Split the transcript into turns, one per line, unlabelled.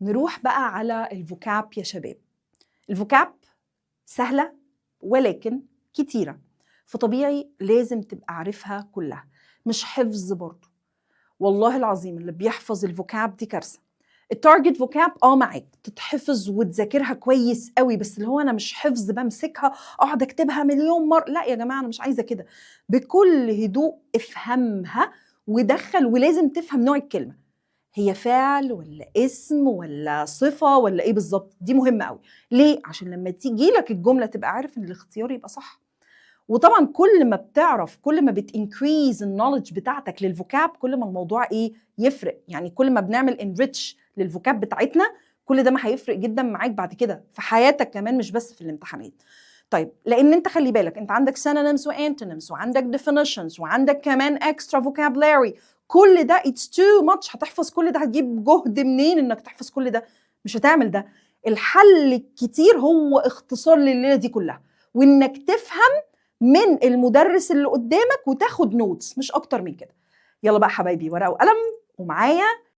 نروح بقى على الفوكاب يا شباب. الفوكاب سهلة ولكن كتيرة، فطبيعي لازم تبقى عارفها كلها، مش حفظ برضو. والله العظيم اللي بيحفظ الفوكاب دي كارثة. التارجت فوكاب معاك تتحفظ وتذاكرها كويس قوي، بس اللي هو انا مش حفظ بمسكها اقعد اكتبها مليون مرة. لا يا جماعة، انا مش عايزة كده. بكل هدوء افهمها ودخل، ولازم تفهم نوع الكلمة، هي فعل ولا اسم ولا صفة ولا ايه بالظبط. دي مهمة قوي. ليه؟ عشان لما تيجي لك الجملة تبقى عارف ان الاختيار يبقى صح. وطبعا كل ما بتعرف، كل ما بتنكريز النولج بتاعتك للفوكاب، كل ما الموضوع يفرق. يعني كل ما بنعمل انريتش للفوكاب بتاعتنا، كل ده ما هيفرق جدا معاك بعد كده في حياتك كمان، مش بس في الامتحانات. طيب، لان انت خلي بالك، انت عندك synonyms وانتونيمز وعندك definitions وعندك كمان extra vocabulary. كل ده it's too much. هتحفظ كل ده؟ هتجيب جهد منين انك تحفظ كل ده؟ مش هتعمل ده. الحل الكتير هو اختصار لليلة دي كلها، وانك تفهم من المدرس اللي قدامك وتاخد نوتس، مش اكتر من كده. يلا بقى حبايبي، ورقة وقلم ومعايا